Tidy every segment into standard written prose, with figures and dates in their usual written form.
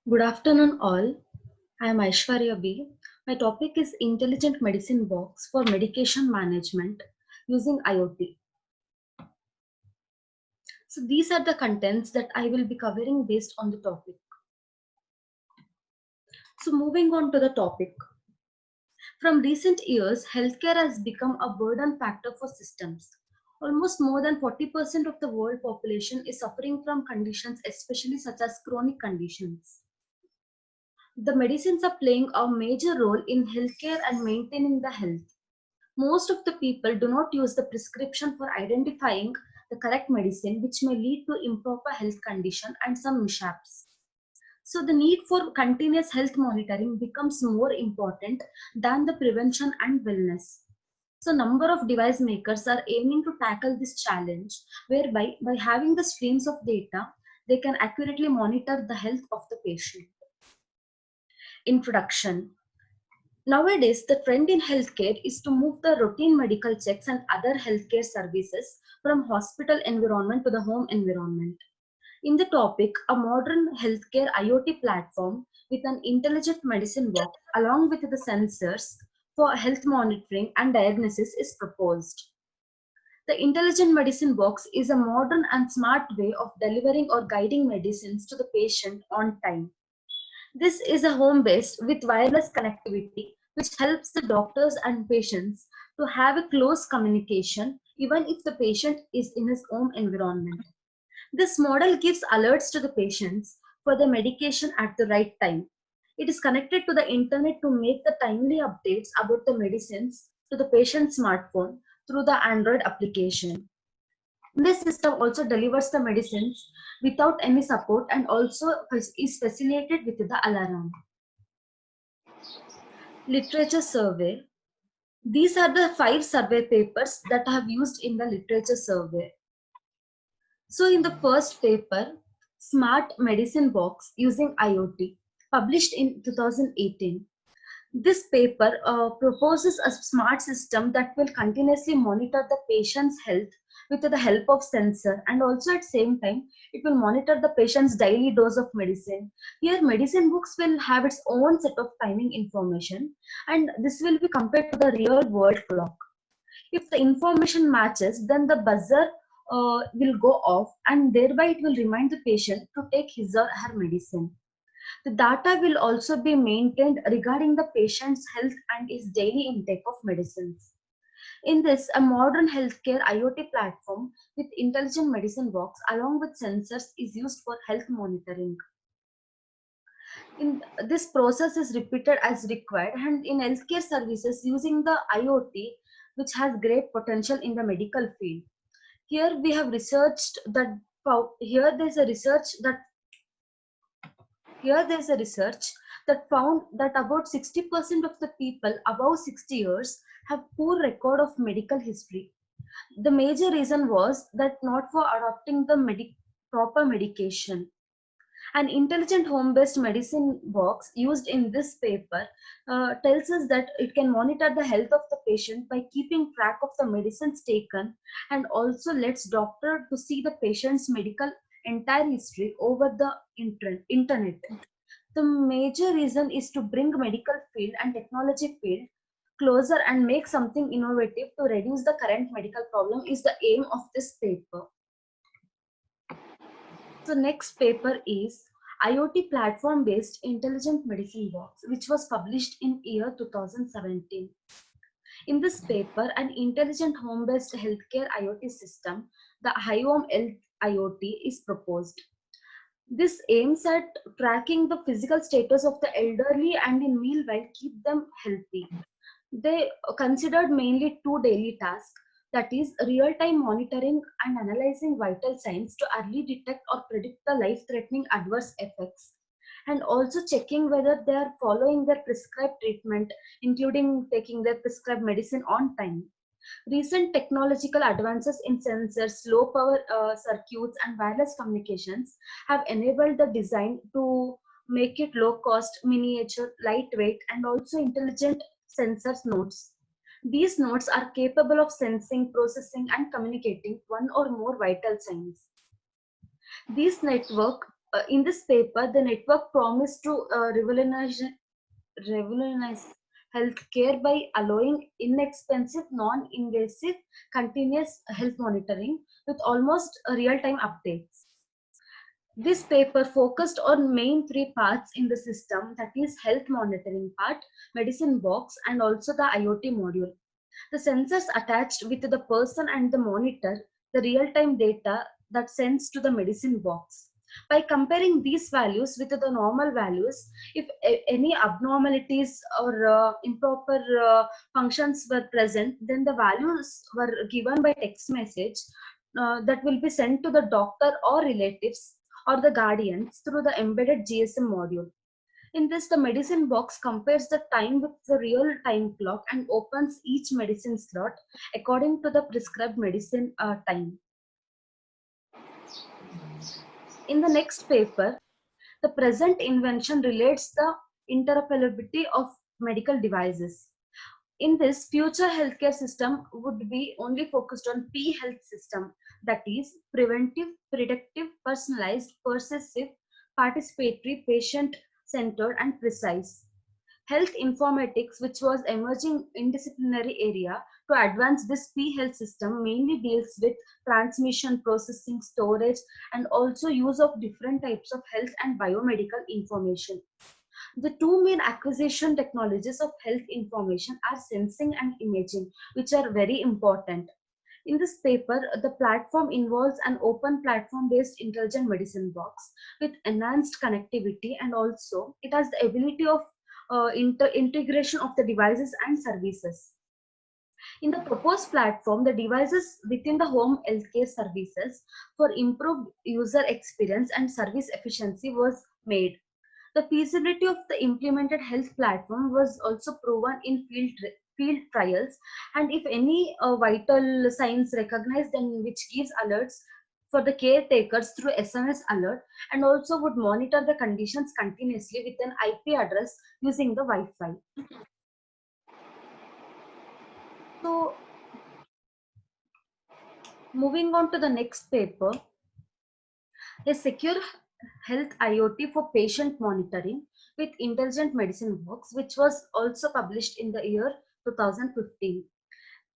Good afternoon, all. I am Aishwarya B. My topic is Intelligent Medicine Box for Medication Management using IoT. So, these are the contents that I will be covering based on the topic. So, moving on to the topic. From recent years, healthcare has become a burden factor for systems. Almost more than 40% of the world population is suffering from conditions, especially such as chronic conditions. The medicines are playing a major role in healthcare and maintaining the health. Most of the people do not use the prescription for identifying the correct medicine, which may lead to improper health condition and some mishaps. So the need for continuous health monitoring becomes more important than the prevention and wellness. So number of device makers are aiming to tackle this challenge, whereby by having the streams of data, they can accurately monitor the health of the patient. Introduction. Nowadays, the trend in healthcare is to move the routine medical checks and other healthcare services from hospital environment to the home environment. In the topic, a modern healthcare IoT platform with an intelligent medicine box along with the sensors for health monitoring and diagnosis is proposed. The intelligent medicine box is a modern and smart way of delivering or guiding medicines to the patient on time. This is a home based with wireless connectivity, which helps the doctors and patients to have a close communication even if the patient is in his home environment. This model gives alerts to the patients for the medication at the right time. It is connected to the internet to make the timely updates about the medicines to the patient's smartphone through the Android application. This system also delivers the medicines without any support and also is facilitated with the alarm. Literature survey. These are the 5 survey papers that I have used in the literature survey. So in the first paper, Smart Medicine Box using IoT, published in 2018. This paper proposes a smart system that will continuously monitor the patient's health with the help of sensor, and also at same time it will monitor the patient's daily dose of medicine. Here medicine books will have its own set of timing information, and this will be compared to the real world clock. If the information matches, then the buzzer will go off, and thereby it will remind the patient to take his or her medicine. The data will also be maintained regarding the patient's health and his daily intake of medicines. In this, a modern healthcare IoT platform with intelligent medicine box along with sensors is used for health monitoring. In this process is repeated as required, and in healthcare services using the IoT, which has great potential in the medical field. Here we have researched that here there's a research that Here there is a research that found that about 60% of the people above 60 years have poor record of medical history. The major reason was that not for adopting the proper medication. An intelligent home-based medicine box used in this paper tells us that it can monitor the health of the patient by keeping track of the medicines taken, and also lets doctor to see the patient's medical entire history over the internet. The major reason is to bring medical field and technology field closer and make something innovative to reduce the current medical problem is the aim of this paper. So next paper is IoT platform based intelligent medicine box, which was published in year 2017. In this paper, an intelligent home based healthcare IoT system, the HiHome Health IoT, is proposed. This aims at tracking the physical status of the elderly and in meanwhile keep them healthy. They considered mainly 2 daily tasks, that is real-time monitoring and analyzing vital signs to early detect or predict the life-threatening adverse effects, and also checking whether they are following their prescribed treatment, including taking their prescribed medicine on time. Recent technological advances in sensors, low power circuits, and wireless communications have enabled the design to make it low cost, miniature, lightweight, and also intelligent sensors nodes. These nodes are capable of sensing, processing, and communicating one or more vital signs. These network In this paper, the network promised to revolutionize healthcare by allowing inexpensive, non-invasive, continuous health monitoring with almost real-time updates. This paper focused on main three parts in the system, that is health monitoring part, medicine box, and also the IoT module. The sensors attached with the person and the monitor the real-time data that sends to the medicine box. By comparing these values with the normal values, if any abnormalities or improper functions were present, then the values were given by text message that will be sent to the doctor or relatives or the guardians through the embedded GSM module. In this, the medicine box compares the time with the real time clock and opens each medicine slot according to the prescribed medicine time. In the next paper, the present invention relates the interoperability of medical devices. In this, future healthcare system would be only focused on P-health system, that is preventive, predictive, personalized, pervasive, participatory, patient-centered, and precise. Health informatics, which was emerging interdisciplinary area to advance this P-health system, mainly deals with transmission, processing, storage, and also use of different types of health and biomedical information. The two main acquisition technologies of health information are sensing and imaging, which are very important. In this paper, the platform involves an open platform-based intelligent medicine box with enhanced connectivity, and also it has the ability of integration of the devices and services. In the proposed platform, the devices within the home healthcare services for improved user experience and service efficiency was made. The feasibility of the implemented health platform was also proven in field trials, and if any vital signs recognized, then which gives alerts for the caretakers through SMS alert, and also would monitor the conditions continuously with an IP address using the Wi-Fi. So, moving on to the next paper, a secure health IoT for patient monitoring with intelligent medicine box, which was also published in the year 2015.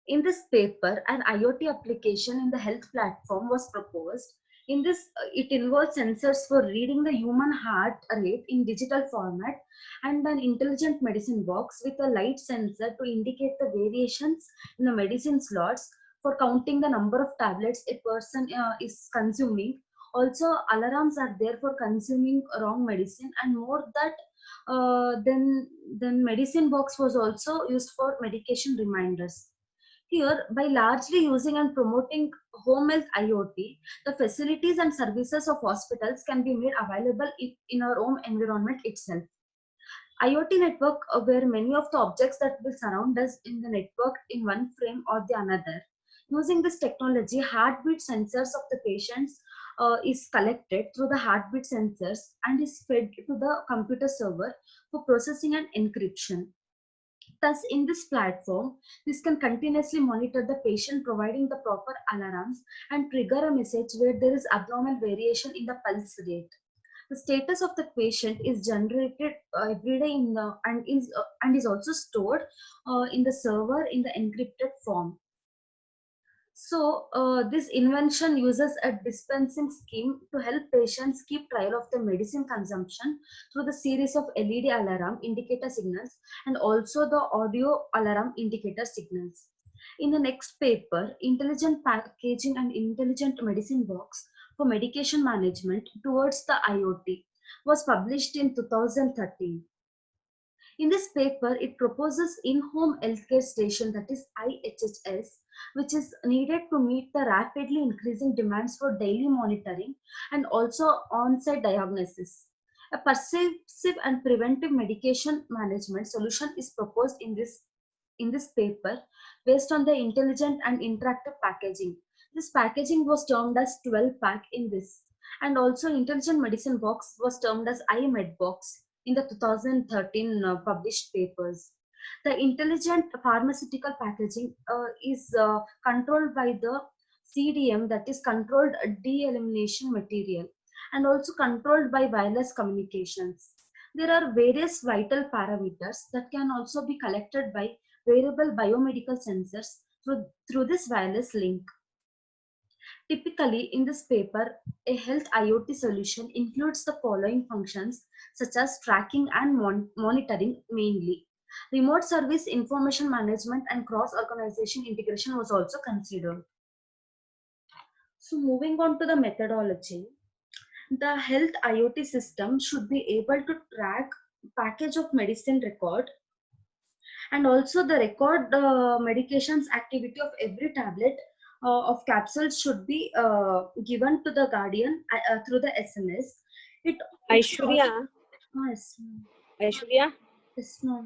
In this paper, an IoT application in the health platform was proposed. In this, it involves sensors for reading the human heart rate in digital format and an intelligent medicine box with a light sensor to indicate the variations in the medicine slots for counting the number of tablets a person is consuming. Also, alarms are there for consuming wrong medicine, and more that then medicine box was also used for medication reminders. Here, by largely using and promoting home health IoT, the facilities and services of hospitals can be made available in our home environment itself. IoT network, where many of the objects that will surround us in the network in one frame or the another. Using this technology, heartbeat sensors of the patients is collected through the heartbeat sensors and is fed to the computer server for processing and encryption. Thus, in this platform, this can continuously monitor the patient, providing the proper alarms and trigger a message where there is abnormal variation in the pulse rate. The status of the patient is generated every day in the and is also stored in the server in the encrypted form. So, this invention uses a dispensing scheme to help patients keep track of their medicine consumption through the series of LED alarm indicator signals and also the audio alarm indicator signals. In the next paper, Intelligent Packaging and Intelligent Medicine Box for Medication Management towards the IoT was published in 2013. In this paper, it proposes in-home healthcare station, that is IHHS, which is needed to meet the rapidly increasing demands for daily monitoring and also on-site diagnosis. A pervasive and preventive medication management solution is proposed in this paper based on the intelligent and interactive packaging. This packaging was termed as 12 pack in this, and also intelligent medicine box was termed as iMedBox in the 2013 published papers. The intelligent pharmaceutical packaging is controlled by the CDM, that is controlled de-elimination material, and also controlled by wireless communications. There are various vital parameters that can also be collected by wearable biomedical sensors through this wireless link. Typically, in this paper, a health IoT solution includes the following functions such as tracking and monitoring mainly. Remote service information management and cross-organization integration was also considered. So moving on to the methodology, the health IoT system should be able to track package of medicine record and also the record medications activity of every tablet of capsules should be given to the guardian through the SMS. It should also, Aishwarya, yes, Aishwarya, yes, ma'am.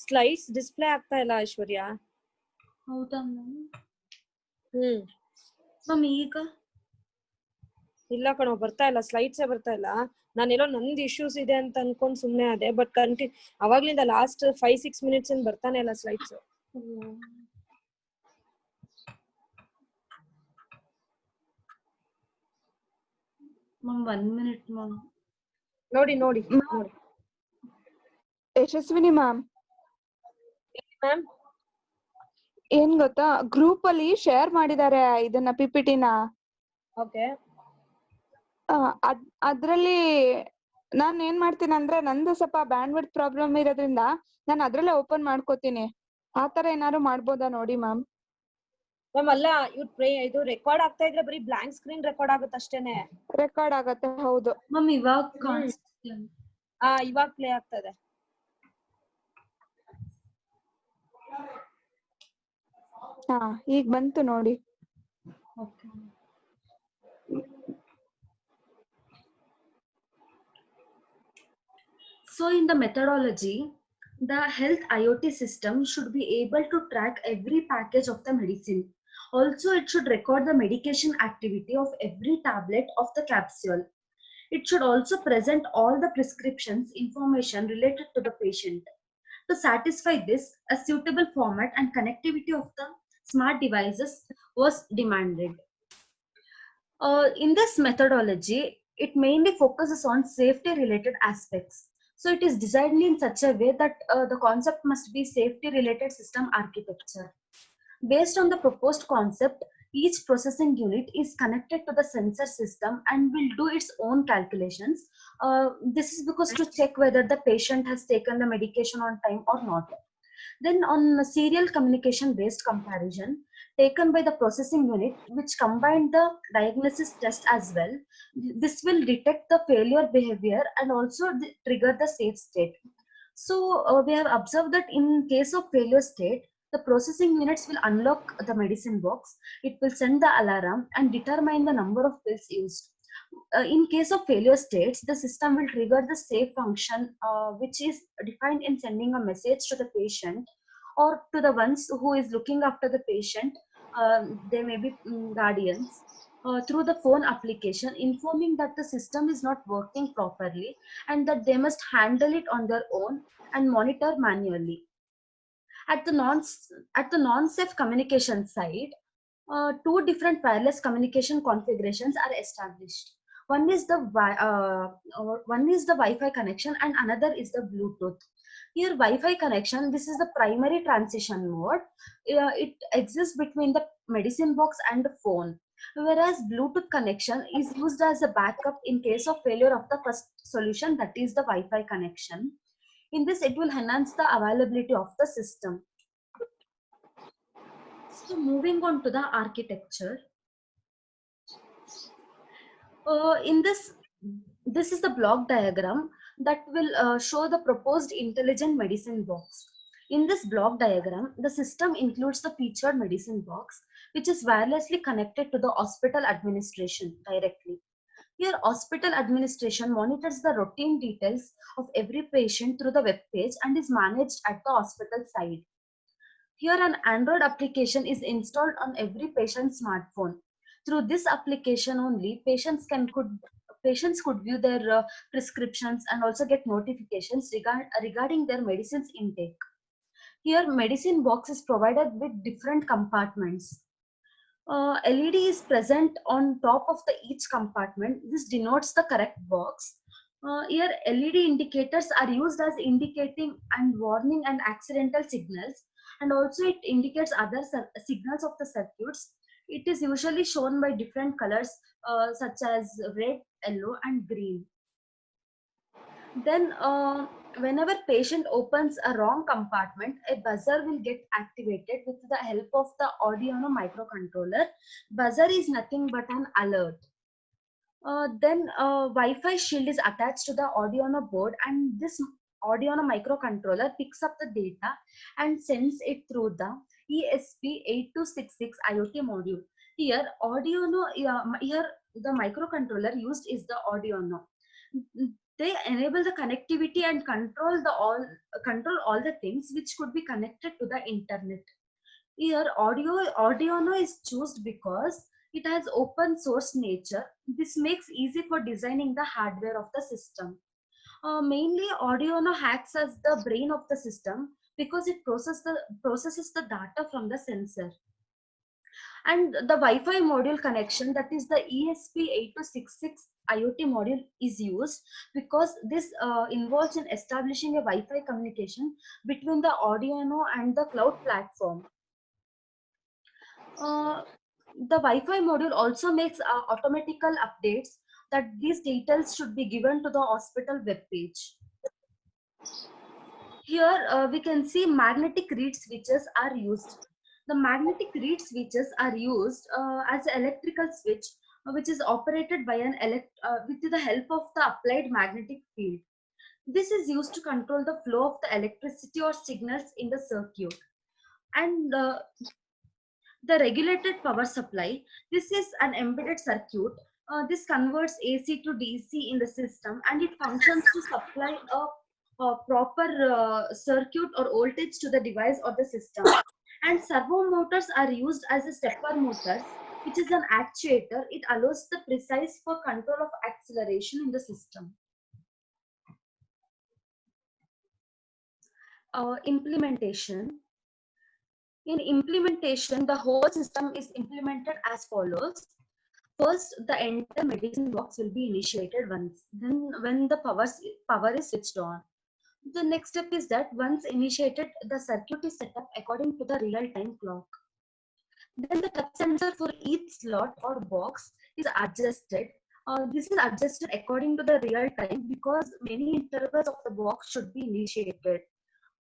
Slides display ಆಗ್ತಾ ಇಲ್ಲ ಐಶ್ವರ್ಯ. ಹೌದಾ ma'am? ಈಗ ಇಲ್ಲ ಕಣೋ, ಬರ್ತಾ ಇಲ್ಲ, ಸ್ಲೈಡ್ಸೇ ಬರ್ತಾ ಇಲ್ಲ. ನಾನೆಲ್ಲೋ ನಂದು ಇಶ್ಯೂಸ್ ಇದೆ ಅಂತ ಅನ್ಕೊಂಡ್ ಸುಮ್ನೆ ಅದೇ, ಬಟ್ ಅವಾಗ್ಲಿಂದ ಲಾಸ್ಟ್ 5-6 ಮಿನಿಟ್ಸ್ ಬರ್ತಾನೆ ಇಲ್ಲ ಸ್ಲೈಡ್ಸ್. Ma'am 1 minute ma'am. ನೋಡಿ ನೋಡಿ ನೋಡಿ. ಯಶಸ್ವಿನಿ ಮ್ಯಾಮ್, ಮ್ಯಾಮ್ ಏನ್ ಗೊತ್ತಾ, ಗ್ರೂಪ್ ಅಲ್ಲಿ ಶೇರ್ ಮಾಡಿದ್ದಾರೆ ಇದನ್ನ PPT-ನ. ಓಕೆ. ಅದ್ರಲ್ಲಿ ನಾನ್ ಏನ್ ಮಾಡ್ತೀನಿ ಅಂದ್ರೆ, ನಂದು ಸ್ವಲ್ಪ ಬ್ಯಾಂಡ್ವಿಡ್ತ್ ಪ್ರಾಬ್ಲಮ್ ಇರೋದ್ರಿಂದ ನಾನು ಅದ್ರಲ್ಲೇ ಓಪನ್ ಮಾಡ್ಕೋತೀನಿ. ಆತರ ಏನಾದ್ರು ಮಾಡ್ಬೋದಾ ನೋಡಿ ಮ್ಯಾಮ್? ಮ್ಯಾಮ್ ಅಲ್ಲ, ಇದು ರೆಕಾರ್ಡ್ ಆಗ್ತಾ ಇದ್ರೆ ಬರೀ ಬ್ಲಾಂಕ್ ಸ್ಕ್ರೀನ್ ರೆಕಾರ್ಡ್ ಆಗುತ್ತೆ ಅಷ್ಟೇನೆ. ರೆಕಾರ್ಡ್ ಆಗತ್ತೆ, ಹೌದು ಮ್ಯಾಮ್. ಇವಾಗ ಇವಾಗ ಪ್ಲೇ ಆಗ್ತದೆ. ಈಗ ಬಂತು ನೋಡಿ. Okay. So in the methodology, the health IoT system should be able to track every package of the medicine. Also, it should record the medication activity of every tablet of the capsule. It should also present all the prescriptions information related to the patient. To satisfy this, a suitable format and connectivity of the smart devices was demanded. In this methodology, it mainly focuses on safety related aspects. So it is designed in such a way that the concept must be safety related system architecture. Based on the proposed concept, each processing unit is connected to the sensor system and will do its own calculations. This is because to check whether the patient has taken the medication on time or not. Then on serial communication based comparison taken by the processing unit, which combined the diagnosis test as well, this will detect the failure behavior and also trigger the safe state. So we have observed that in case of failure state, the processing units will unlock the medicine box, it will send the alarm and determine the number of pills used. In case of failure states, the system will trigger the save function, which is defined in sending a message to the patient or to the ones who is looking after the patient. They may be guardians, through the phone application, informing that the system is not working properly and that they must handle it on their own and monitor manually. At the non-safe communication side, two different wireless communication configurations are established. One is the Wi-Fi connection and another is the Bluetooth. Here, Wi-Fi connection, this is the primary transition mode. It exists between the medicine box and the phone. Whereas Bluetooth connection is used as a backup in case of failure of the first solution, that is the Wi-Fi connection. In this, it will enhance the availability of the system. So moving on to the architecture. This is the block diagram that will show the proposed intelligent medicine box. In this block diagram, the system includes the featured medicine box, which is wirelessly connected to the hospital administration directly. Here, hospital administration monitors the routine details of every patient through the web page and is managed at the hospital side. Here, an Android application is installed on every patient's smartphone. Through this application only, patients could view their prescriptions and also get notifications regarding their medicines intake. Here, medicine box is provided with different compartments. LED is present on top of the each compartment. This denotes the correct box. Here, LED indicators are used as indicating and warning and accidental signals, and also it indicates other signals of the circuits. It is usually shown by different colors such as red, yellow, and green. Then, whenever patient opens a wrong compartment, a buzzer will get activated with the help of the Arduino microcontroller. Buzzer is nothing but an alert. Then Wi-Fi shield is attached to the Arduino board, and this Arduino microcontroller picks up the data and sends it through the ESP8266 IoT module. Here, here the microcontroller used is the Arduino. They enable the connectivity and control all the things which could be connected to the internet. Here, Arduino is chosen because it has open source nature. This makes easy for designing the hardware of the system. Mainly, Arduino acts as the brain of the system because it processes the data from the sensor. And the Wi-Fi module connection, that is the ESP8266 IoT module, is used because this involves in establishing a Wi-Fi communication between the Arduino and the cloud platform. The Wi-Fi module also makes automatical updates that these details should be given to the hospital web page. Here we can see magnetic reed switches are used. The magnetic reed switches are used as an electrical switch which is operated by with the help of the applied magnetic field. This is used to control the flow of the electricity or signals in the circuit. And the regulated power supply, this is an embedded circuit. This converts AC to DC in the system, and it functions to supply a proper circuit or voltage to the device or the system. And servo motors are used as a stepper motors, which is an actuator. It allows the precise for control of acceleration in the system. Implementation. In implementation, the whole system is implemented as follows. First, the entire medicine box will be initiated once. Then when the power is switched on. The next step is that once initiated, the circuit is set up according to the real-time clock. Then the touch sensor for each slot or box is adjusted. This is adjusted according to the real time because many intervals of the box should be initiated.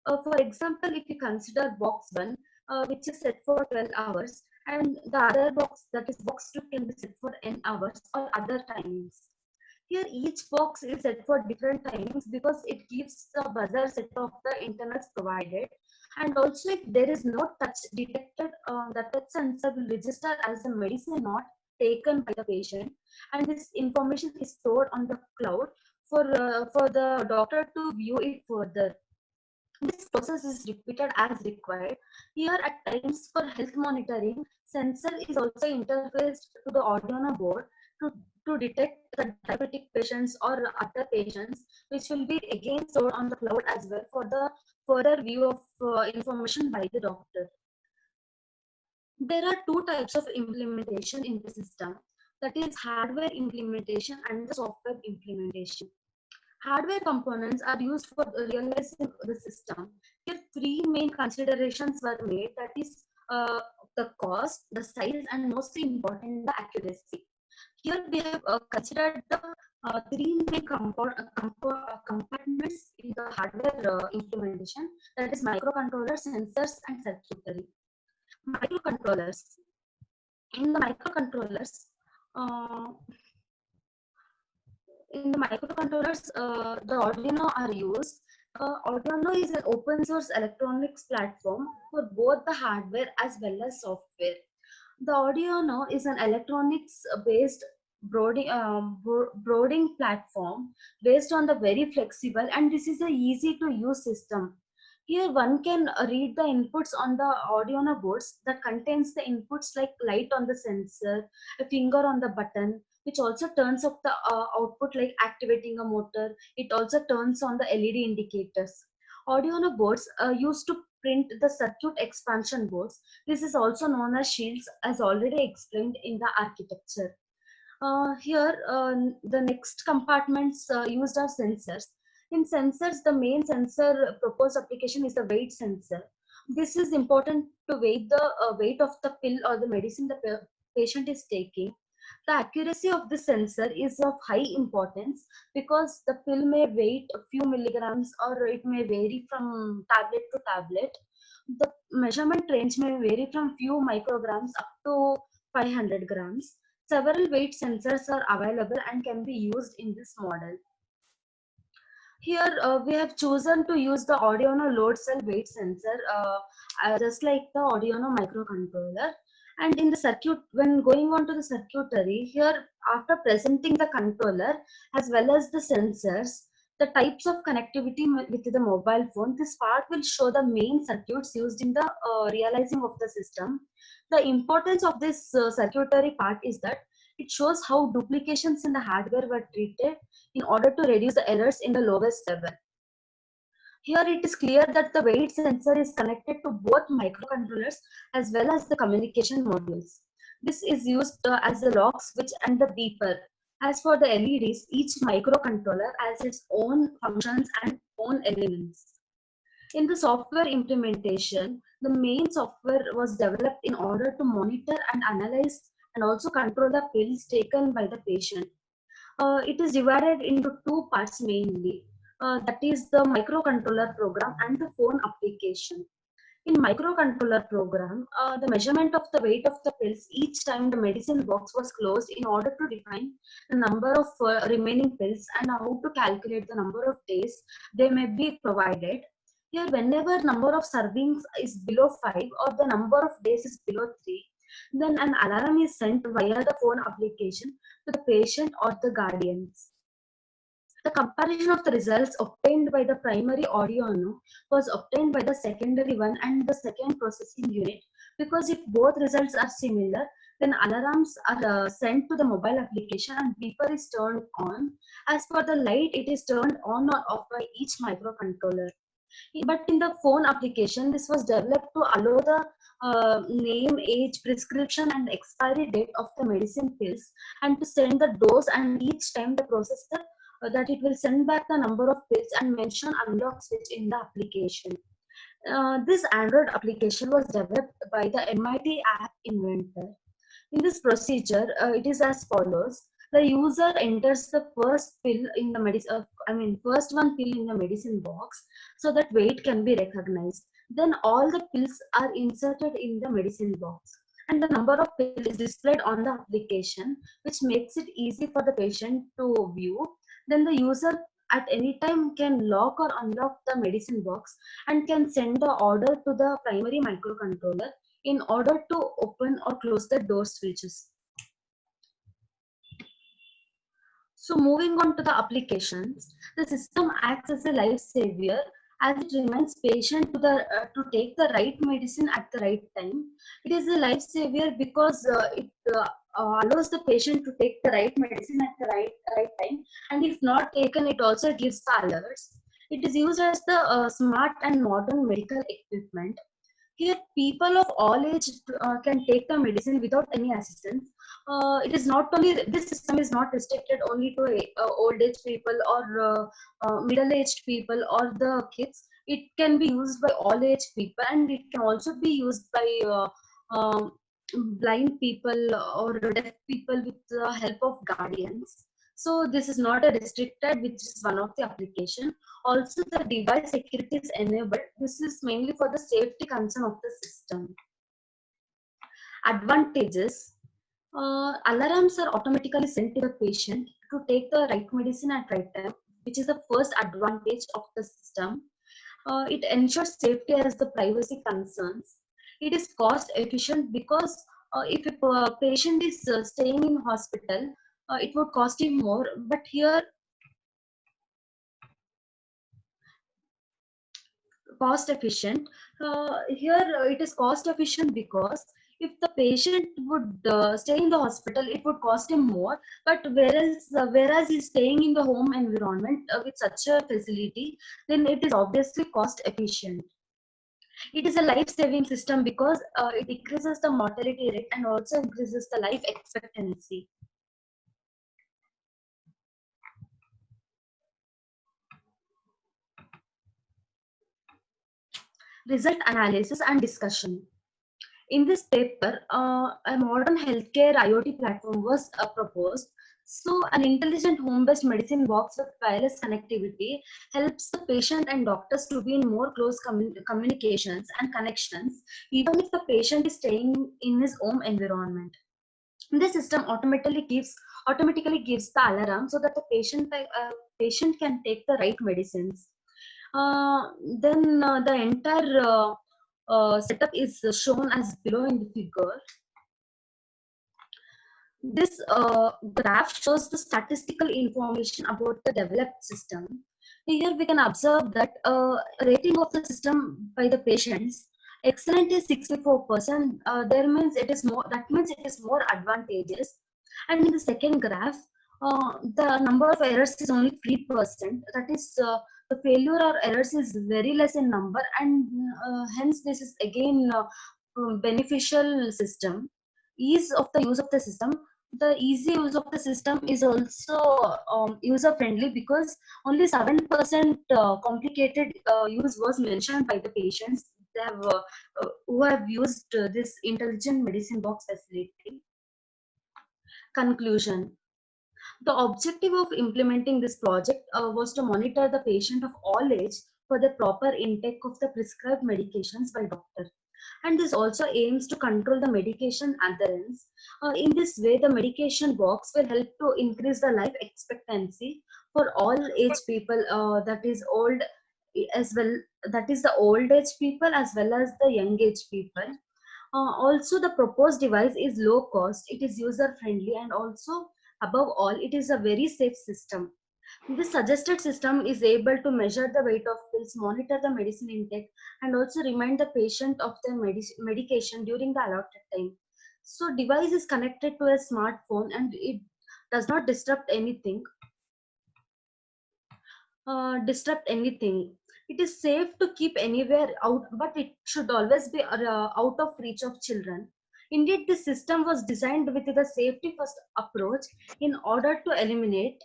For example, if you consider box 1, which is set for 12 hours, and the other box, that is box 2, can be set for n hours or other timings. Here, each box is set for different timings because it gives the buzzer set of the internals provided. And also, if there is no touch detected, the touch sensor will register as the medicine not taken by the patient, and this information is stored on the cloud for the doctor to view it further. This process is repeated as required. Here, at times for health monitoring, sensor is also interfaced to the Arduino board to detect the diabetic patients or other patients, which will be again stored on the cloud as well for the further view of information by the doctor. There are two types of implementation in the system, that is hardware implementation and the software implementation. Hardware components are used for realizing the system. Here, three main considerations were made, that is the cost, the size, and most important, the accuracy. Here, we have considered the three main compartments in the hardware implementation, that is microcontrollers, sensors, and circuitry. Microcontrollers. In the microcontrollers, uh, the Arduino are used. Arduino is an open source electronics platform for both the hardware as well as software. The Arduino is an electronics based broading platform based on the very flexible, and this is a easy to use system. Here one can read the inputs on the Arduino boards that contains the inputs like light on the sensor, a finger on the button, which also turns up the output like activating a motor. It also turns on the LED indicators. Arduino boards used to print the circuit expansion boards. This is also known as shields, as already explained in the architecture. Here, the next compartments used are sensors. In sensors, the main sensor proposed application is the weight sensor. This is important to weigh the weight of the pill or the medicine the patient is taking. The accuracy of the sensor is of high importance because the pill may weigh a few milligrams or it may vary from tablet to tablet. The measurement range may vary from few micrograms up to 500 grams. Several weight sensors are available and can be used in this model. Here we have chosen to use the Arduino load cell weight sensor, just like the Arduino microcontroller. And in the circuit, when going on to the circuitry, here after presenting the controller as well as the sensors, the types of connectivity with the mobile phone, this part will show the main circuits used in the realizing of the system. The importance of this circuitry part is that it shows how duplications in the hardware were treated in order to reduce the errors in the lowest level. Here it is clear that the weight sensor is connected to both microcontrollers as well as the communication modules. This is used as the lock switch and the beeper. As for the LEDs, each microcontroller has its own functions and own elements. In the software implementation, the main software was developed in order to monitor and analyze and also control the pills taken by the patient. It is divided into two parts mainly. That is the microcontroller program and the phone application. In microcontroller program, the measurement of the weight of the pills each time the medicine box was closed in order to define the number of remaining pills and how to calculate the number of days they may be provided. Here, whenever number of servings is below 5 or the number of days is below 3, then an alarm is sent via the phone application to the patient or the guardians. The comparison of the results obtained by the primary Arduino was obtained by the secondary one and the second processing unit, because if both results are similar, then alarms are sent to the mobile application and beeper is turned on. As for the light, it is turned on or off by each microcontroller. But in the phone application, this was developed to allow the name, age, prescription, and expiry date of the medicine pills, and to send the dose, and each time the processor that it will send back the number of pills and mention unlock switch in the application. This Android application was developed by the MIT app inventor. In this procedure, it is as follows. The user enters the first pill in the first one pill in the medicine box, so that weight can be recognized. Then all the pills are inserted in the medicine box, and the number of pills is displayed on the application, which makes it easy for the patient to view. Then the user at any time can lock or unlock the medicine box and can send the order to the primary microcontroller in order to open or close the door switches. So moving on to the applications, the system acts as a life savior as it reminds patient to take the right medicine at the right time. It is a life savior because it allows the patient to take the right medicine at the right time, and if not taken, it also gives the alerts. It is used as the smart and modern medical equipment. Here, people of all age can take the medicine without any assistance. It is not only, this system is not restricted only to old age people or middle aged people or the kids. It can be used by all age people, and it can also be used by blind people or deaf people with the help of guardians. So this is not a restricted, which is one of the application. Also, the device security is enabled. This is mainly for the safety concern of the system. Advantages. Alarms are automatically sent to the patient to take the right medicine at right time, which is the first advantage of the system. It ensures safety as the privacy concerns. It is cost efficient because if a patient is staying in hospital, it would cost him more. But here, cost efficient. Here it is cost efficient because if the patient would stay in the hospital, it would cost him more. But whereas he's staying in the home environment with such a facility, then it is obviously cost efficient. It is a life-saving system because it decreases the mortality rate and also increases the life expectancy. Result analysis and discussion. In this paper, a modern healthcare IoT platform was proposed. So, an intelligent home-based medicine box with wireless connectivity helps the patient and doctors to be in more close communications and connections, even if the patient is staying in his home environment. The system automatically gives the alarm so that the patient can take the right medicines. Then the entire setup is shown as below in the figure. This graph shows the statistical information about the developed system. Here we can observe that rating of the system by the patients excellent is 64%. That means it is more advantageous. And in the second graph, the number of errors is only 3%. That is, the failure or errors is very less in number, and hence this is again beneficial system. Ease of the use of the system. The easy use of the system is also user friendly because only 7% complicated use was mentioned by the patients who have used this intelligent medicine box facility. Conclusion. The objective of implementing this project was to monitor the patient of all age for the proper intake of the prescribed medications by doctor. And this also aims to control the medication adherence. In this way, the medication box will help to increase the life expectancy for all age people, that is old as well, that is the old age people as well as the young age people. Also, the proposed device is low cost, it is user friendly, and also above all, it is a very safe system. This suggested system is able to measure the weight of pills, monitor the medicine intake, and also remind the patient of the medication during the allotted time. So, device is connected to a smartphone and it does not disrupt anything. It is safe to keep anywhere out, but it should always be out of reach of children. Indeed, this system was designed with the safety first approach in order to eliminate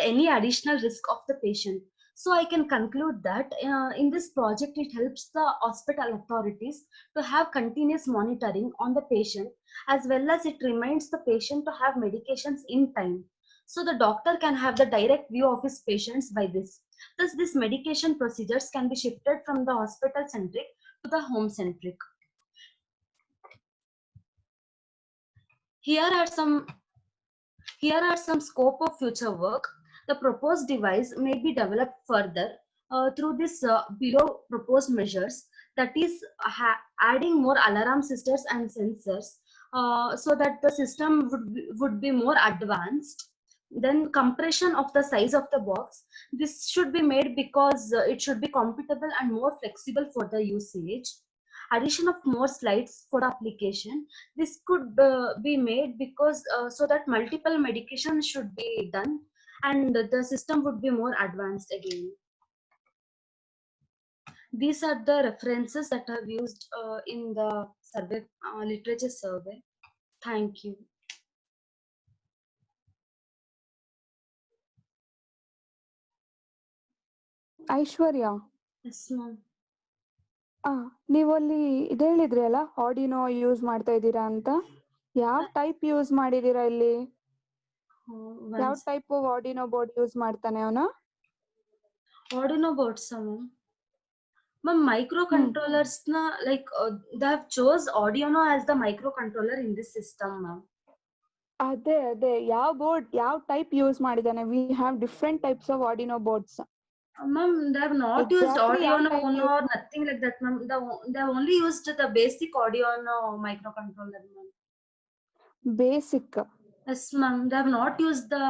any additional risk of the patient. So I can conclude that in this project, it helps the hospital authorities to have continuous monitoring on the patient, as well as it reminds the patient to have medications in time. So the doctor can have the direct view of his patients by this. Thus, these medication procedures can be shifted from the hospital centric to the home centric. Here are some scope of future work. The proposed device may be developed further through this below proposed measures, that is adding more alarm systems and sensors so that the system would be more advanced. Then compression of the size of the box. This should be made because it should be compatible and more flexible for the usage. Addition of more slides for the application. This could be made because so that multiple medications should be done and the system would be more advanced again. These are the references that I've used in the survey, literature survey. Thank you. Aishwarya, Yes, ma'am. ನೀವು ಅಲ್ಲಿ ಇದು ಹೇಳಿದ್ರಿ ಅಲ್ಲ, ಆಡಿನೋ use ಮಾಡ್ತಾ ಇದ್ದೀರಾ ಅಂತ. ಯಾವ type use ಮಾಡಿದೀರಾ ಇಲ್ಲಿ? ಯಾವ ಟೈಪ್ ಆಡಿನೋ ಬೋರ್ಡ್ ಯೂಸ್ ಮಾಡ್ತಾನೆ ಅವನು? ಆಡಿನೋ boards ma'am, microcontrollers na like they have chose Arduino as the microcontroller in this system, ma'am. ಅದೇ ಯಾವ ಬೋರ್ಡ್, ಯಾವ ಟೈಪ್ ಯೂಸ್ ಮಾಡಿದಾನೆ? We have different types of Arduino boards. Ma'am, they have not used Arduino Uno or nothing like that, ma'am. They have only used the basic Arduino microcontroller, ma'am. Basic. Yes, ma'am. They have not used the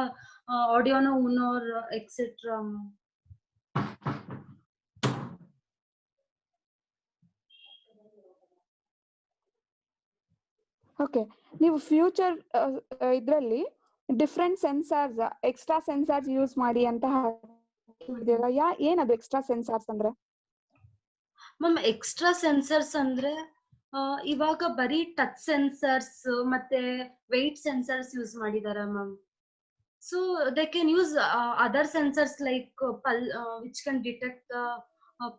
Arduino Uno or etc. Okay, ನೀವು future ಇದ್ರಲ್ಲಿ different sensors, extra sensors use ಮಾಡಿ ಅಂತ ಕೇಳಿದಿರಾ ಏನದು extra sensors ಅಂದ್ರೆ? Ma'am extra sensors ಅಂದ್ರೆ ಇವಾಗ ಬರೀ touch sensors ಮತ್ತೆ ವೆಯ್ಟ್ ಸೆನ್ಸರ್ಸ್ ಯೂಸ್ ಮಾಡಿದಾರ ma'am. So they can use other sensors like which can detect the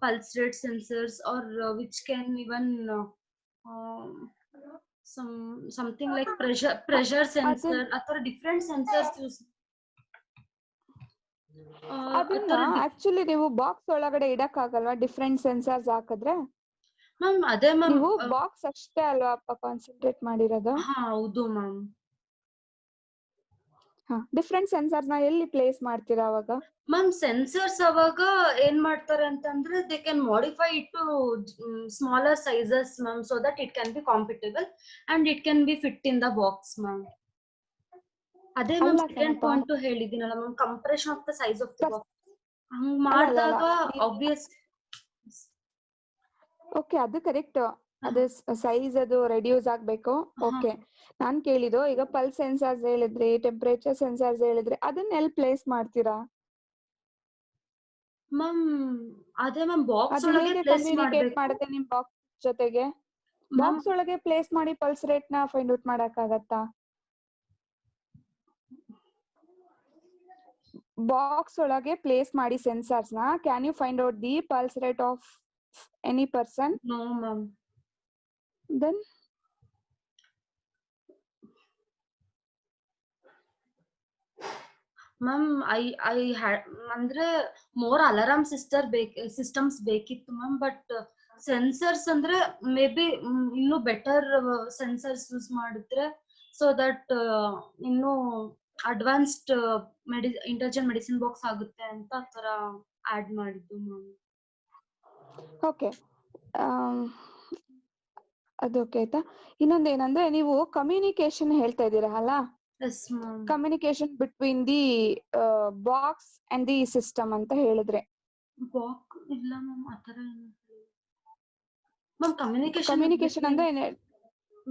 pulse rate sensors or which can even something like pressure sensor ಅಥವಾ different sensors use ಅದನ್ನ actually ನೀವು box ಒಳಗಡೆ ಇಡಕ್ ಆಗಲ್ವಾ different sensors ಹಾಕಿದ್ರೆ? Ma'am ಅದೇ ma'am ನೀವು box ಅಷ್ಟೇ ಅಲ್ವಾ ಕಾನ್ಸಂಟ್ರೇಟ್ ಮಾಡಿರೋದು? ಹೌದು ಮ್ಯಾಮ್. ಡಿಫ್ರೆಂಟ್ ಸೆನ್ಸರ್ಸ್ ನ ಎಲ್ಲಿ ಪ್ಲೇಸ್ ಮಾಡ್ತೀರಾ ಅವಾಗ? ಮ್ಯಾಮ್ ಸೆನ್ಸರ್ಸ್ ಅವಾಗ ಏನ್ ಮಾಡ್ತಾರೆ ಅಂತಂದ್ರೆ they can modify it to smaller sizes ma'am, so that it can be compatible and it can be fit in the box ma'am. ಅದೇ ಮ್ಯಾಮ್ ಸೆಕೆಂಡ್ ಪಾಯಿಂಟ್ ಹೇಳಿದ್ದೀನಲ್ಲ ma'am, compression of the size of the box. ಹಂಗ್ ಮಾಡಿದಾಗ obvious. Okay, ಅದು correct. ಅದು size ಅದು reduce ಆಗ್ಬೇಕು. Okay, ನಾನ್ ಕೇಳಿದ್ದು ಈಗ ಪಲ್ಸ್ ಸೆನ್ಸರ್ಸ್ ಹೇಳಿದ್ರಿ, ಟೆಂಪರೇಚರ್ ಸೆನ್ಸರ್ಸ್ ಹೇಳಿದ್ರಿ, ಅದನ್ನ ಎಲ್ಲಿ ಪ್ಲೇಸ್ ಮಾಡ್ತೀರಾ ಮ್ಯಾಮ್? ಅದೇ ಮ್ಯಾಮ್ ಬಾಕ್ಸ್ ಅದು ಒಳಗೆ ಹೇಗೆ ಪ್ಲೇಸ್ ಕಮ್ಯುನಿಕೇಟ್ ಮಾಡಬೇಕು ಮಾಡುತ್ತೆ ನಿಮ್ ಬಾಕ್ಸ್ ಜೊತೆಗೆ? ಬಾಕ್ಸ್ ಒಳಗೆ ಪ್ಲೇಸ್ ಮಾಡಿ ಪಲ್ಸ್ ರೇಟ್ ನ ಫೈಂಡ್ ಔಟ್ ಮಾಡಕ್ ಆಗತ್ತಾ? ಬಾಕ್ಸ್ ಒಳಗೆ ಪ್ಲೇಸ್ ಮಾಡಿ ಸೆನ್ಸರ್ಸ್ ನ, can you find out the pulse rate of any person? No ma'am. Then ma'am I ಅಂದ್ರೆ ಮೋರ್ ಅಲಾರಾಮ್ ಸಿಸ್ಟಮ್ಸ್ ಬೇಕಿತ್ತು ಮ್ಯಾಮ್. ಬಟ್ ಸೆನ್ಸರ್ಸ್ ಅಂದ್ರೆ ಮೇ ಬಿ ಇನ್ನೂ ಬೆಟರ್ ಸೆನ್ಸರ್ಸ್ ಯೂಸ್ ಮಾಡಿದ್ರೆ ಸೊ ದಟ್ ಇನ್ನೂ advanced intelligent medicine box ಆಗುತ್ತೆ ಅಂತ ಆ ತರ ಆಡ್ ಮಾಡಿದ್ದು ಮ್ಯಾಮ್. ಓಕೆ, ಅದಕ್ಕೆ ಆಯ್ತಾ. ಇನ್ನೊಂದೇನಂದ್ರೆ ನೀವು ಕಮ್ಯುನಿಕೇಶನ್ ಹೇಳ್ತಾ ಇದ್ದೀರಾ ಅಲ್ಲ, yes ma'am. Communication between the box and the system ಅಂತ ಹೇಳಿದ್ರೆ, ಬಾಕ್ಸ್ ಇಲ್ಲ ಮ್ಯಾಮ್ ಆತರ ಮ್ಯಾಮ್. ಕಮ್ಯುನಿಕೇಶನ್ ಅಂದ್ರೆ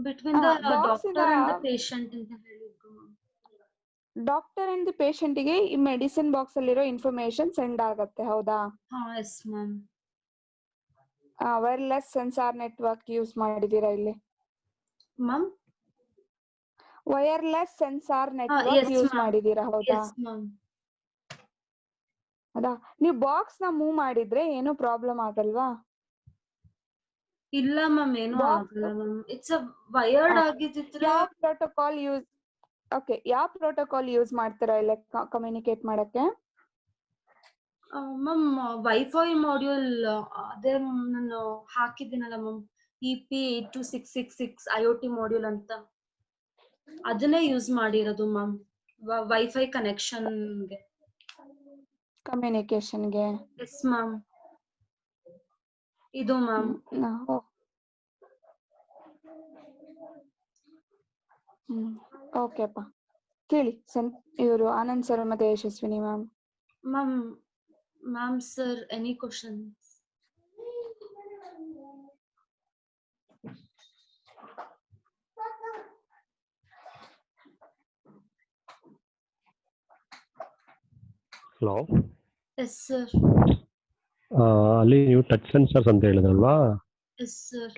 between the doctor and the patient ಅಂತ ಹೇಳಿದ್ರು ma'am. Doctor and the patient ಗೆ ಈ ಮೆಡಿಸಿನ್ ಬಾಕ್ಸ್ ಅಲ್ಲಿರೋ ಇನ್ಫಾರ್ಮೇಶನ್ ಸೆಂಡ್ ಆಗತ್ತೆ, ಹೌದಾ? Yes ma'am. Wireless sensor network use ಮಾಡಿದೀರಾ ಇಲ್ಲಿ ma'am? Wireless sensor network use ಮಾಡಿದೀರಾ, ಹೌದಾ? ಅದಾ, ನೀವು ಬಾಕ್ಸ್ ನ ಮೂವ್ ಮಾಡಿದ್ರೆ ಏನು ಪ್ರಾಬ್ಲಮ್ ಆಗಲ್ವಾ? ಇಲ್ಲ ಮ್ಯಾಮ್, ಏನು ಆಗಲ್ಲ ಮ್ಯಾಮ್. ಇಟ್ಸ್ ವೈರ್ಡ್ ಆಗಿದ್ರೆ ಯಾವ ಪ್ರೋಟೋಕಾಲ್ ಯೂಸ್ ಯಾವ ಪ್ರೋಟೋಕಾಲ್ ಯೂಸ್ ಮಾಡ್ತೀರಾ ಇಲ್ಲ ಕಮ್ಯುನಿಕೇಟ್ ಮಾಡಕ್ಕೆ? ಮ್ಯಾಮ್ ವೈಫೈ ಮಾಡ್ಯೂಲ್ ಅದೇ ನಾನು ಹಾಕಿದ್ದೀನಲ್ಲ ಮ್ಯಾಮ್, EP82666 IoT ಮಾಡ್ಯೂಲ್ ಅಂತ, ಅದನ್ನೇ ಯೂಸ್ ಮಾಡಿರೋದು ಮ್ಯಾಮ್ ವೈಫೈ ಕನೆಕ್ಷನ್ಗೆ, ಕಮ್ಯುನಿಕೇಶನ್ಗೆ. Yes ma'am. ಇದು ಮ್ಯಾಮ್. ಓಕೆಪ್ಪ, ಕೇಳಿ ಇವರು ಆನಂದ್ ಸರ್ ಮತ್ತೆ Yashaswini ma'am. Ma'am sir, any questions? Hello. Yes sir. ಅಲ್ಲಿ ನೀವು ಟಚ್ ಸೆನ್ಸರ್ಸ್ ಅಂತ ಹೇಳಿದ್ರಲ್ವಾ? Yes sir.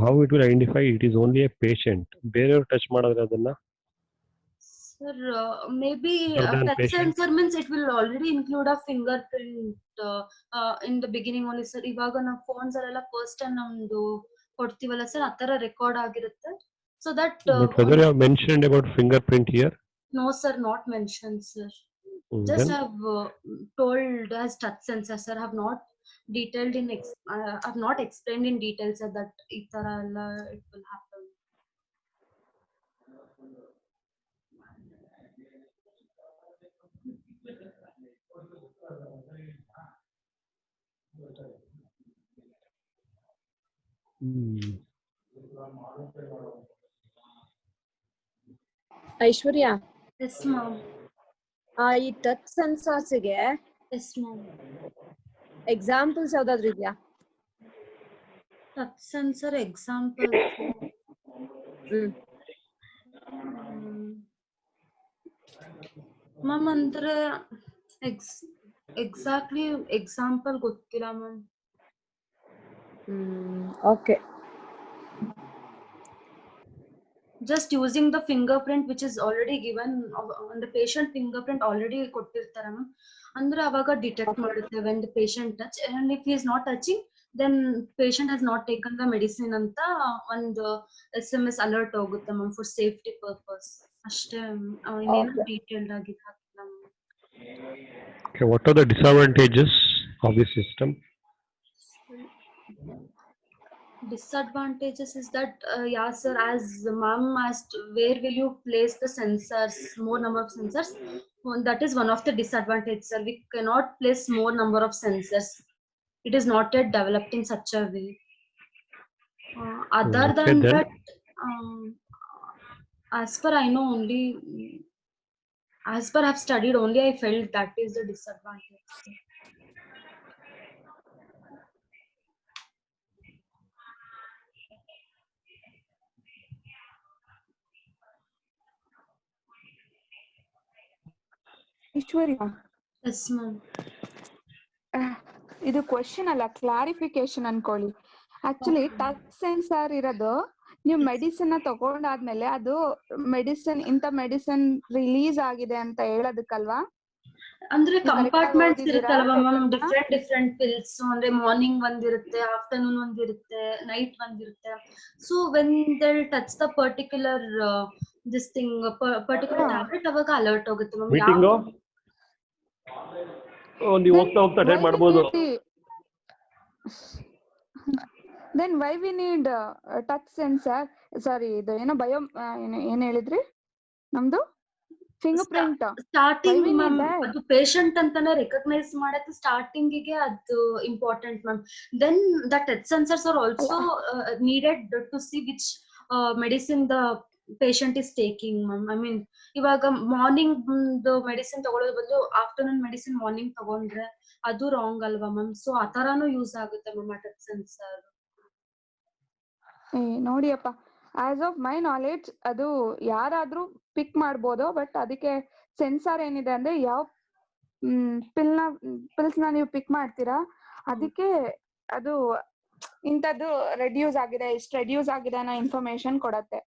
How it will identify it is only a patient? ಬೇರೆಯವರು ಟಚ್ ಮಾಡಿದ್ರೆ ಅದನ್ನ? Sir maybe touch sensor means it will already include a fingerprint in the beginning only sir. ಇವಾಗ ನಾವು phones ಅಲ್ಲೆಲ್ಲ first time ನಮ್ದು ಕೊಡ್ತೀವಲ್ಲ sir, ಆ ತರ record ಆಗಿರುತ್ತೆ. So that whether you have mentioned about fingerprint here? No sir, not mentioned sir. Just have told as touch sensor sir, have not detailed in have not explained in detail sir that ಈ ತರ ಎಲ್ಲ it will happen. Aishwarya, yes ma'am. ಈ touch sensors ಗೆ yes ma'am. Examples ಯಾವ್ದಾದ್ರು ಇದೆಯಾ? Touch sensor example ma'am ಅಂದ್ರೆ exactly example ಗೊತ್ತಿಲ್ಲ ma'am. Okay. Just using the fingerprint which is already given on the patient fingerprint already ಕೊಟ್ಟಿರ್ತಾರೆ ma'am. ಅಂದ್ರೆ ಅವಾಗ detect ಮಾಡುತ್ತೆ when the patient touch and if he is not touching then patient has not taken the medicine ಅಂತ ಒಂದು SMS alert ಹೋಗುತ್ತೆ ma'am for safety purpose. ಅಷ್ಟೇ ಇನ್ನೇನು detailed ಆಗಿ ಹಾಕಿಲ್ಲ ma'am. Okay, what are the disadvantages of this system? Disadvantages is that yeah sir, as ma'am asked, where will you place the sensors, more number of sensors? That is one of the disadvantages, sir. We cannot place more number of sensors. It is not yet developed in such a way. Other Okay, than then. that, as per I know only, as per I've studied only, I felt that is the disadvantage. ಈಶ್ವರ್ಯ, Yes ma'am. ಇದು question ಅಲ್ಲ, clarification ಅನ್ಕೊಳ್ಳಿ. Actually touch sensor ಇರೋದು ನೀವು medicine ತಗೊಂಡಾದ್ಮೇಲೆ ಅದು medicine ಇಂತ medicine release ಆಗಿದೆ ಅಂತ ಹೇಳೋದಕ್ಕಲ್ವಾ? ಅಂದ್ರೆ ಕಂಪಾರ್ಟ್ಮೆಂಟ್ಸ್ ಇರುತ್ತಲ್ವಾ ಮ್ಯಾಮ್, ಡಿಫ್ರೆಂಟ್ ಪಿಲ್ಸ್. ಅಂದ್ರೆ ಮಾರ್ನಿಂಗ್ ಒಂದಿರುತ್ತೆ, ಆಫ್ಟರ್ನೂನ್ ಒಂದಿರುತ್ತೆ, ನೈಟ್ ಒಂದಿರುತ್ತೆ. So when they touch the particular this thing, particular tablet, ಅವಾಗ ಅಲರ್ಟ್ ಹೋಗುತ್ತೆ ಮ್ಯಾಮ್. ಮೀಟಿಂಗು ನೀವು ಹೋಗ್ತಾ ಹೋಗ್ತಾ ಅಟೆಂಡ್ ಮಾಡ್ಬೋದು. Then why we need touch sensor? Sorry, ಇದು ಏನೋ ಬಯೋ ಏನ್ ಹೇಳಿದ್ರಿ ನಮ್ದು? ಫಿಂಗರ್ ಪ್ರಿಂಟ್ ಸ್ಟಾರ್ಟಿಂಗ್ ಮ್ಯಾಮ್, ಅದು ಪೇಷಂಟ್ ಅಂತಾನೆ ರೆಕಗ್ನೈಸ್ ಮಾಡಕ್ಕೆ ಸ್ಟಾರ್ಟಿಂಗ್ ಗೆ ಅದು important ma'am. Then the touch sensors are also needed to C which medicine the patient is taking ma'am. I mean ಇವಾಗ ಮಾರ್ನಿಂಗ್ ಮೆಡಿಸಿನ್ ತಗೊಳ್ಳೋದು ಬದಲು ಆಫ್ಟರ್ನೂನ್ ಮೆಡಿಸಿನ್ ಮಾರ್ನಿಂಗ್ ತಗೊಂಡ್ರೆ ಅದು ರಾಂಗ್ ಅಲ್ವಾ ಮ್ಯಾಮ್? ಸೊ ಆ ತರಾನು ಯೂಸ್ ಆಗುತ್ತೆ ಮ್ಯಾಮ್ ಆ ಟಚ್ ಸೆನ್ಸರ್. ನೋಡಿಯಪ್ಪ, ಆಸ್ ಆಫ್ ಮೈ ನಾಲೆಡ್ಜ್ ಅದು ಯಾರಾದ್ರೂ ಮಾಡ್ಬೋದು. ಬಟ್ ಅದಕ್ಕೆ ಸೆನ್ಸಾರ್ ಏನಿದೆ ಅಂದ್ರೆ ಯಾವ ಪಿಲ್ಸ್ ನ ನೀವು ಪಿಕ್ ಮಾಡ್ತೀರಾ ಅದಕ್ಕೆ ಅದು ಇಂಥದ್ದು ರೆಡ್ಯೂಸ್ ಆಗಿದೆ, ಇಷ್ಟು ರೆಡ್ಯೂಸ್ ಆಗಿದೆ ಅನ್ನೋ ಇನ್ಫಾರ್ಮೇಶನ್ ಕೊಡತ್ತೆ.